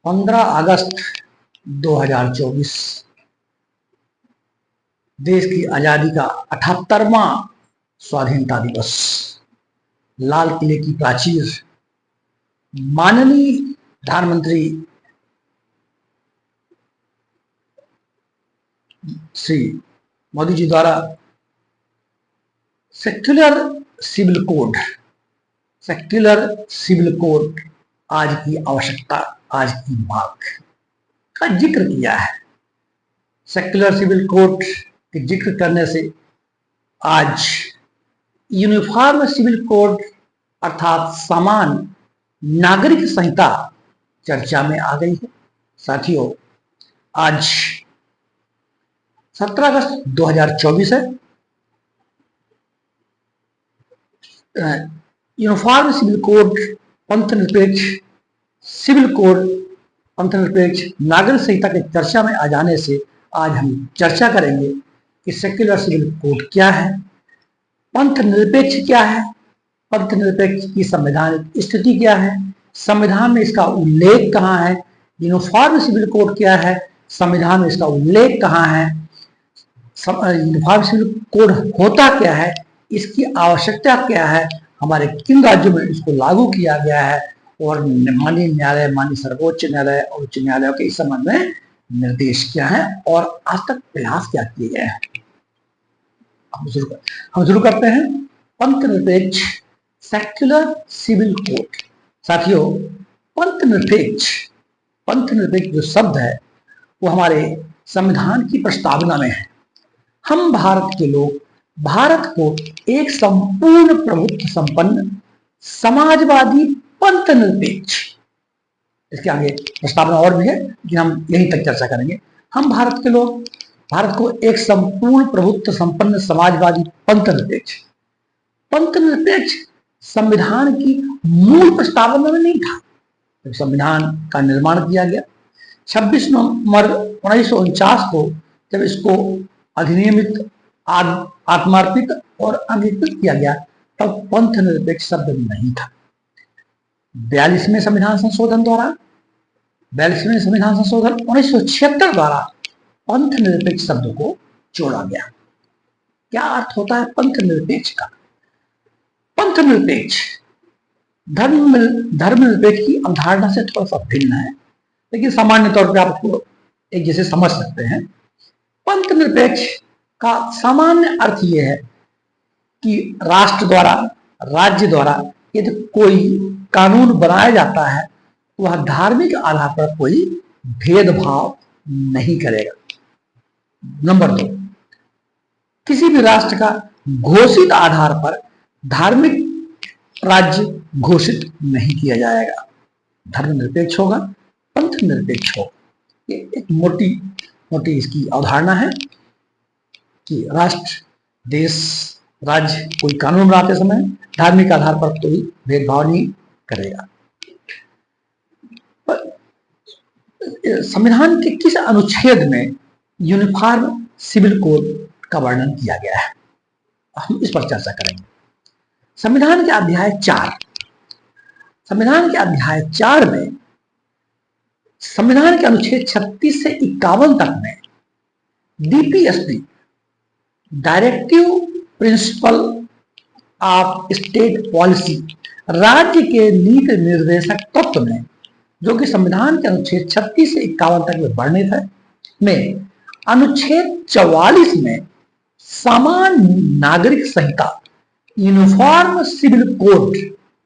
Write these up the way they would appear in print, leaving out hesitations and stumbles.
15 अगस्त 2024 देश की आजादी का 78वां स्वाधीनता दिवस। लाल किले की प्राचीर माननीय प्रधानमंत्री श्री मोदी जी द्वारा सेक्युलर सिविल कोड आज की आवश्यकता, आज की मांग का जिक्र किया है। सेक्युलर सिविल कोड के जिक्र करने से आज यूनिफॉर्म सिविल कोड अर्थात समान नागरिक संहिता चर्चा में आ गई है। साथियों, आज 17 अगस्त 2024 है। यूनिफॉर्म सिविल कोड पंथनिरपेक्ष सिविल कोड पंथनिरपेक्ष नागरिक संहिता के चर्चा में आ जाने से आज हम चर्चा करेंगे कि सेक्युलर सिविल कोड क्या है, पंथनिरपेक्ष क्या है, पंथनिरपेक्ष की संवैधानिक स्थिति क्या है, संविधान में इसका उल्लेख कहाँ है, यूनिफॉर्म सिविल कोड क्या है, संविधान में इसका उल्लेख कहाँ है, यूनिफॉर्म सिविल कोड होता क्या है, इसकी आवश्यकता क्या है, हमारे किन राज्यों में इसको लागू किया गया है और माननीय न्यायालय, माननीय सर्वोच्च न्यायालय और उच्च न्यायालयों के इस संबंध में निर्देश क्या है और आज तक प्रयास क्या किए गए हैं। हम शुरू करते हैं पंथनिरपेक्ष सेक्युलर सिविल कोड। साथियों, पंथनिरपेक्ष जो शब्द है वो हमारे संविधान की प्रस्तावना में है। हम भारत के लोग भारत को एक संपूर्ण प्रभुत्व संपन्न समाजवादी पंथनिरपेक्ष, इसके आगे प्रस्तावना और भी है लेकिन हम यहीं तक चर्चा करेंगे। हम भारत के लोग भारत को एक संपूर्ण प्रभुत्व संपन्न समाजवादी पंथनिरपेक्ष संविधान की मूल प्रस्तावना में नहीं था। जब संविधान का निर्माण किया गया 26 नवंबर 1949 को, जब इसको अधिनियमित, आत्मार्पित और अंगीकृत किया गया, तब पंथनिरपेक्ष शब्द नहीं था। 42वें संविधान संशोधन 1976 द्वारा पंथनिरपेक्ष शब्द को जोड़ा गया। क्या अर्थ होता है पंथनिरपेक्ष का? पंथनिरपेक्ष धर्मनिरपेक्ष की अवधारणा से थोड़ा सा भिन्न है, लेकिन सामान्य तौर पर आप उसको एक जैसे समझ सकते हैं। पंथनिरपेक्ष का सामान्य अर्थ यह है कि राष्ट्र द्वारा, राज्य द्वारा यदि कोई कानून बनाया जाता है, वह धार्मिक आधार पर कोई भेदभाव नहीं करेगा। नंबर 2, किसी भी राष्ट्र का घोषित आधार पर धार्मिक राज्य घोषित नहीं किया जाएगा। धर्मनिरपेक्ष होगा, पंथनिरपेक्ष होगा। ये एक मोटी इसकी अवधारणा है कि राष्ट्र, देश, राज्य कोई कानून बनाते समय धार्मिक आधार पर कोई भेदभाव नहीं करेगा। संविधान के किस अनुच्छेद में यूनिफॉर्म सिविल कोड का वर्णन किया गया है, हम इस पर चर्चा करेंगे। संविधान के अध्याय 4 में संविधान के अनुच्छेद 36 से 51 तक में DPSP, directive principle of state policy, राज्य के नीति निर्देशक तत्व में, जो कि संविधान के अनुच्छेद 36 से 51 तक में वर्णित है, में अनुच्छेद 44 में समान नागरिक संहिता यूनिफॉर्म सिविल कोड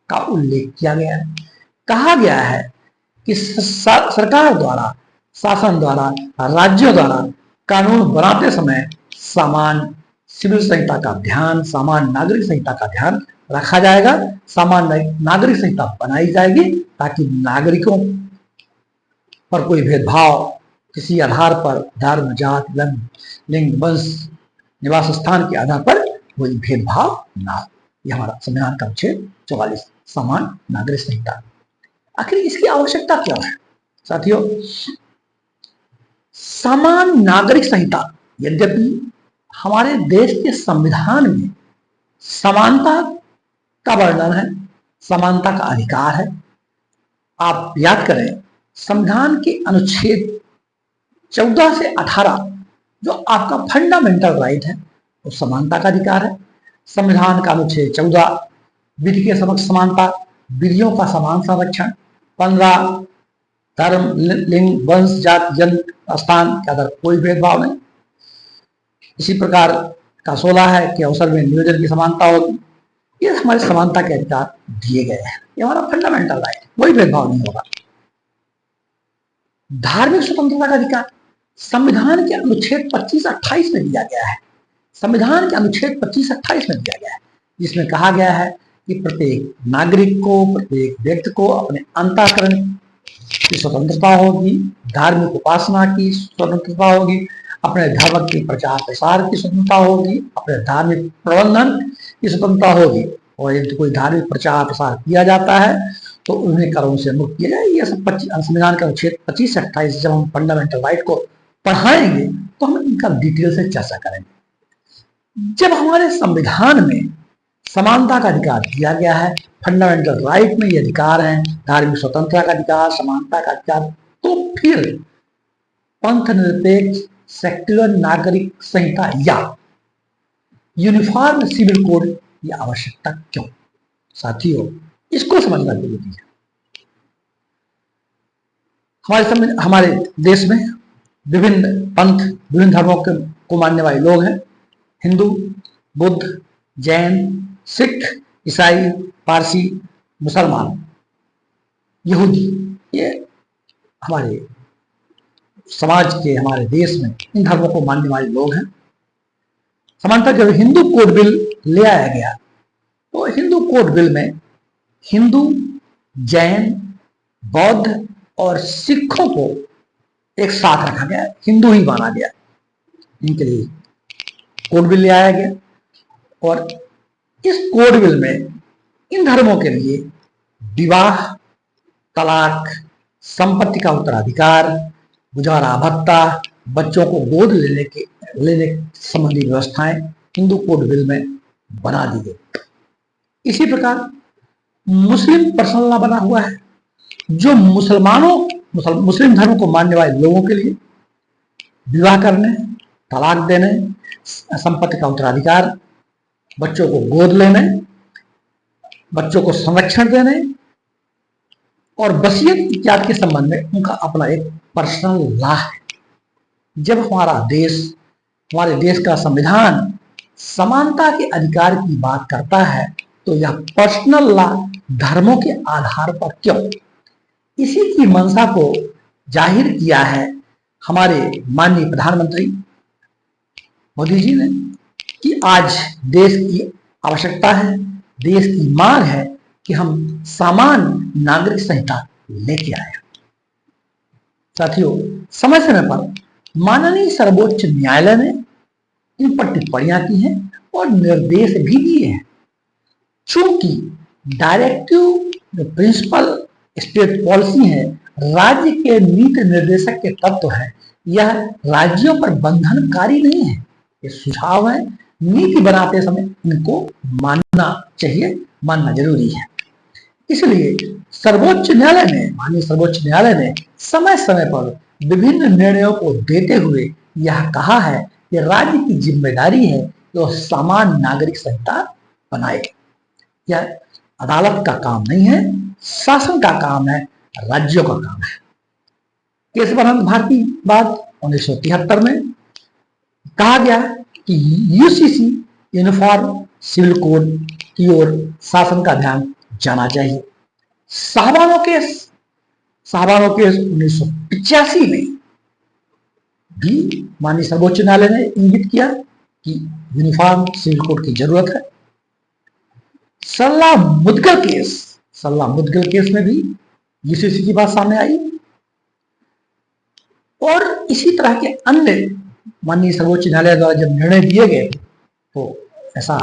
का उल्लेख किया गया है। कहा गया है कि सरकार द्वारा, शासन द्वारा, राज्यों द्वारा कानून बनाते समय समान सिविल संहिता का ध्यान, समान नागरिक संहिता का ध्यान रखा जाएगा। समान नागरिक संहिता बनाई जाएगी ताकि नागरिकों पर कोई भेदभाव किसी आधार पर, धर्म, जाति, लिंग, वंश, निवास स्थान के आधार पर कोई भेदभाव ना हो। यह हमारा संविधान का अनुच्छेद 44, समान नागरिक संहिता। आखिर इसकी आवश्यकता क्या है? साथियों, समान नागरिक संहिता, यद्यपि हमारे देश के संविधान में समानता का वर्णन है, समानता का अधिकार है। आप याद करें संविधान के अनुच्छेद 14 से 18 जो आपका फंडामेंटल राइट है वो समानता का अधिकार है। संविधान का अनुच्छेद 14 विधि के समक्ष समानता, विधियों का समान संरक्षण, 15 धर्म, लिंग, वंश, जाति, जन्म स्थान के आधार कोई भेदभाव नहीं। इसी प्रकार का 16 है कि अवसर में नियोजन की समानता होगी। ये हमारे समानता के अधिकार दिए गए हैं, ये हमारा फंडामेंटल राइट है, कोई भेदभाव नहीं होगा। धार्मिक स्वतंत्रता का अधिकार संविधान के अनुच्छेद 25-28 में दिया गया है। संविधान के अनुच्छेद 25-28 में दिया गया है, जिसमें कहा गया है कि प्रत्येक नागरिक को, प्रत्येक व्यक्ति को अपने अंतःकरण की स्वतंत्रता होगी, धार्मिक उपासना की स्वतंत्रता होगी, अपने धर्म के प्रचार प्रसार की स्वतंत्रता होगी, अपने धार्मिक प्रबंधन की स्वतंत्रता होगी। और यदि कोई धार्मिक प्रचार प्रसार किया जाता है तो उन्हें करों से मुक्त किया जाए। ये सब संविधान के अनुच्छेद 25 से 28 जब हम फंडामेंटल राइट को पढ़ाएंगे तो हम इनका डिटेल से चर्चा करेंगे। जब हमारे संविधान में समानता का अधिकार दिया गया है, फंडामेंटल राइट में ये अधिकार है, धार्मिक स्वतंत्रता का अधिकार, समानता का अधिकार, तो फिर पंथ निरपेक्ष सेक्युलर नागरिक संहिता या यूनिफॉर्म सिविल कोड की आवश्यकता क्यों? साथियों, इसको समझना जरूरी है। हमारे देश में विभिन्न पंथ, विभिन्न धर्मों को मानने वाले लोग हैं। हिंदू, बुद्ध, जैन, सिख, ईसाई, पारसी, मुसलमान, यहूदी, ये हमारे समाज के, हमारे देश में इन धर्मों को मानने वाले लोग हैं। समानता जब हिंदू कोड बिल ले आया गया तो हिंदू कोड बिल में हिंदू, जैन, बौद्ध और सिखों को एक साथ रखा गया, हिंदू ही माना गया। इनके लिए कोड बिल ले आया गया और इस कोड बिल में इन धर्मों के लिए विवाह, तलाक, संपत्ति का उत्तराधिकार, गुजारा भत्ता, बच्चों को गोद लेने संबंधी व्यवस्थाएं हिंदू कोड बिल में बना दी गई। इसी प्रकार मुस्लिम पर्सनल लॉ बना हुआ है, जो मुस्लिम धर्म को मानने वाले लोगों के लिए विवाह करने, तलाक देने, संपत्ति का उत्तराधिकार, बच्चों को गोद लेने, बच्चों को संरक्षण देने और वसीयत इत्यादि के संबंध में उनका अपना एक पर्सनल लॉ है। जब हमारे देश का संविधान समानता के अधिकार की बात करता है तो यह पर्सनल लॉ धर्मों के आधार पर क्यों? इसी की मंशा को जाहिर किया है हमारे माननीय प्रधानमंत्री मोदी जी ने कि आज देश की आवश्यकता है, देश की मांग है कि हम समान नागरिक संहिता लेके आए। साथियों, समय समय पर माननीय सर्वोच्च न्यायालय ने इन पर टिप्पणियां की हैं और निर्देश भी दिए हैं। चूंकि डायरेक्टिव प्रिंसिपल स्टेट पॉलिसी है, राज्य के नीति निर्देशक के तत्व है, यह राज्यों पर बंधनकारी नहीं है। ये सुझाव है, नीति बनाते समय इनको मानना चाहिए, मानना जरूरी है। इसलिए माननीय सर्वोच्च न्यायालय ने समय समय पर विभिन्न निर्णयों को देते हुए यह कहा है कि राज्य की जिम्मेदारी है कि वह समान नागरिक संहिता बनाए। यह अदालत का काम नहीं है, शासन का काम है, राज्यों का काम है। केशवानंद भारती बाद 1973 में कहा गया कि यूसीसी यूनिफॉर्म सिविल कोड की ओर शासन का ध्यान जाना चाहिए। साहबानो केस 1985 में भी माननीय सर्वोच्च न्यायालय ने इंगित किया कि यूनिफॉर्म सिविल कोड की जरूरत है। सल्ला मुदगल केस में भी यूसीसी की बात सामने आई और इसी तरह के अन्य माननीय सर्वोच्च न्यायालय द्वारा जब निर्णय दिए गए तो ऐसा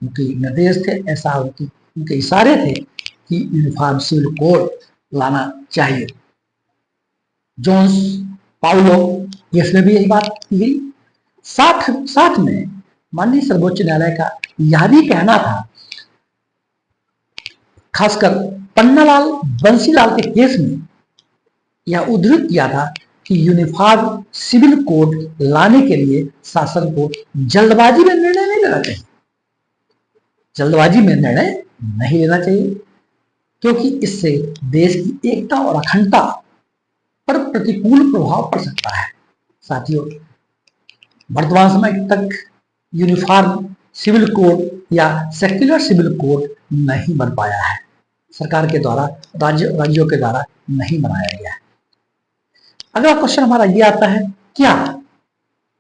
उनके निर्देश थे, ऐसा उनके इशारे थे कि यूनिफॉर्म सिविल कोड लाना चाहिए। जोन्स पाउलो केस में भी यही बात की गई। साथ में माननीय सर्वोच्च न्यायालय का यह भी कहना था, खासकर पन्नालाल बंसीलाल के केस में, यह उद्धृत किया था कि यूनिफॉर्म सिविल कोड लाने के लिए शासन को जल्दबाजी में निर्णय नहीं लेना चाहिए, जल्दबाजी में निर्णय नहीं लेना चाहिए, क्योंकि इससे देश की एकता और अखंडता पर प्रतिकूल प्रभाव पड़ सकता है। साथियों, वर्तमान समय तक यूनिफॉर्म सिविल कोड या सेक्युलर सिविल कोड नहीं बन पाया है, सरकार के द्वारा, राज्यों के द्वारा नहीं बनाया गया है। अगला क्वेश्चन हमारा ये आता है, क्या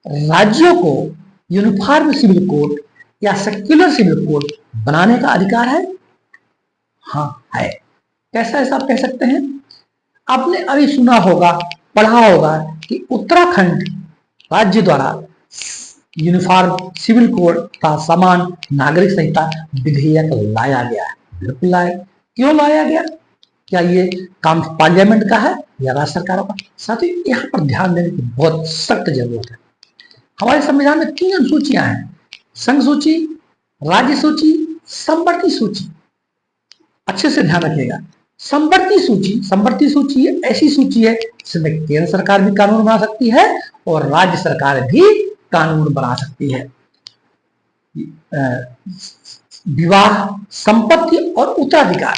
राज्यों को यूनिफॉर्म सिविल कोड या सेक्युलर सिविल कोड बनाने का अधिकार है? हाँ, है। कैसा ऐसा आप कह सकते हैं? आपने अभी सुना होगा, पढ़ा होगा कि उत्तराखंड राज्य द्वारा यूनिफॉर्म सिविल कोड का समान नागरिक संहिता विधेयक लाया गया है। बिल्कुल लाया। क्यों लाया गया? क्या ये काम पार्लियामेंट का है या राज्य सरकारों का? साथ ही यहाँ पर ध्यान देने की बहुत सख्त जरूरत है। हमारे संविधान में 3 अनुसूचियां हैं, संघ सूची, राज्य सूची, संवर्ती सूची। अच्छे से ध्यान रखिएगा। संवर्ती सूची ऐसी सूची है जिसमें केंद्र सरकार भी कानून बना सकती है और राज्य सरकार भी कानून बना सकती है। विवाह, संपत्ति और उत्तराधिकार,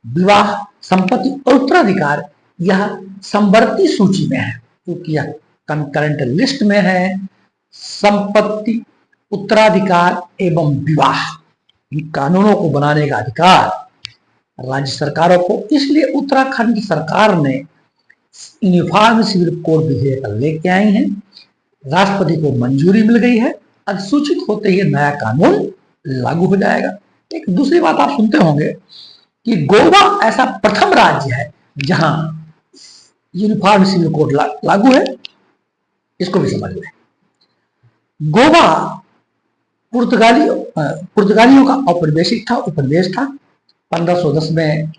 विवाह, संपत्ति और उत्तराधिकार यह संवर्ती सूची में है, क्योंकि यह कंकरेंट लिस्ट में है। संपत्ति, उत्तराधिकार एवं विवाह, इन कानूनों को बनाने का अधिकार राज्य सरकारों को, इसलिए उत्तराखंड सरकार ने यूनिफॉर्म सिविल कोड विधेयक लेके आई है। राष्ट्रपति को मंजूरी मिल गई है। अधिसूचित होते ही नया कानून लागू हो जाएगा। एक दूसरी बात आप सुनते होंगे कि गोवा ऐसा प्रथम राज्य है जहां यूनिफॉर्म सिविल कोड लागू है। इसको भी समझ लें। गोवा पुर्तगालियों का उपनिवेश था। 1510 में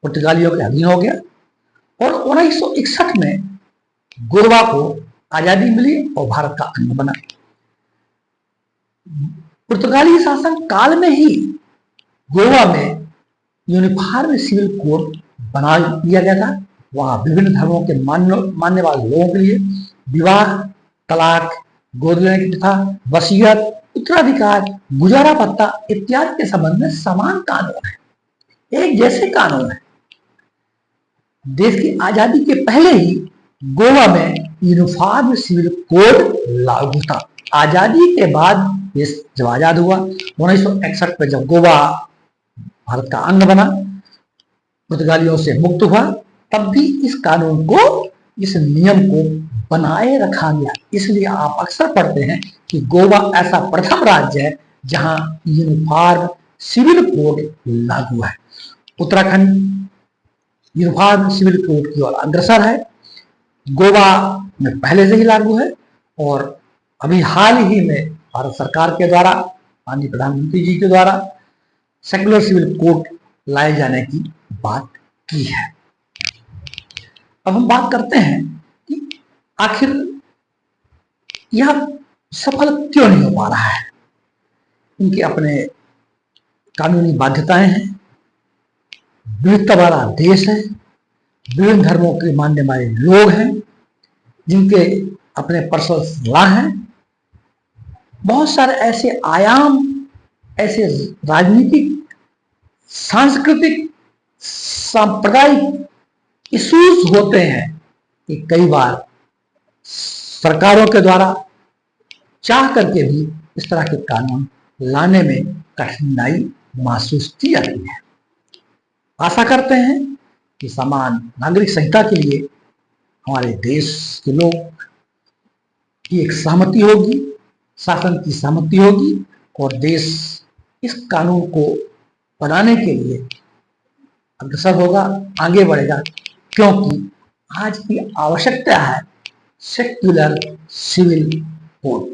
पुर्तगालियों के अधीन हो गया और 1961 में गोवा को आजादी मिली और भारत का अंग बना। पुर्तगाली शासन काल में ही गोवा में यूनिफॉर्म सिविल कोड बना दिया गया था। वहां विभिन्न धर्मों के मानने वाले लोगों के लिए विवाह, तलाक, गोद लेने की प्रथा, वसीयत, उत्तराधिकार, गुजारा भत्ता इत्यादि के संबंध में समान कानून है, एक जैसे कानून है। देश की आजादी के पहले ही गोवा में यूनिफॉर्म सिविल कोड लागू था। आजादी के बाद देश जब आजाद हुआ 1961 में, जब गोवा भारत का अंग बना, पुर्तगालियों से मुक्त हुआ, तब भी इस कानून को, इस नियम को बनाए रखा गया। इसलिए आप अक्सर पढ़ते हैं कि गोवा ऐसा प्रथम राज्य है जहां यूनिफॉर्म सिविल कोड लागू है। उत्तराखंड यूनिफॉर्म सिविल कोड की ओर अग्रसर है। गोवा में पहले से ही लागू है और अभी हाल ही में भारत सरकार के द्वारा, माननीय प्रधानमंत्री जी के द्वारा सेक्युलर सिविल कोड लाए जाने की बात की है। अब हम बात करते हैं कि आखिर यह सफल क्यों नहीं हो पा रहा है। इनके अपने कानूनी बाध्यताएं हैं, विविधता वाला देश है, विभिन्न धर्मों के मानने वाले लोग हैं जिनके अपने पर्सनल लॉ हैं। बहुत सारे ऐसे आयाम, ऐसे राजनीतिक, सांस्कृतिक, सांप्रदायिक इश्यूज होते हैं कि कई बार सरकारों के द्वारा चाह करके भी इस तरह के कानून लाने में कठिनाई महसूस की जाती है। आशा करते हैं कि समान नागरिक संहिता के लिए हमारे देश के लोग की एक सहमति होगी, शासन की सहमति होगी और देश इस कानून को बनाने के लिए अग्रसर होगा, आगे बढ़ेगा, क्योंकि आज की आवश्यकता है सेक्युलर सिविल कोड।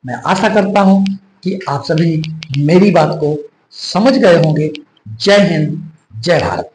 मैं आशा करता हूं कि आप सभी मेरी बात को समझ गए होंगे। जय हिंद, जय भारत।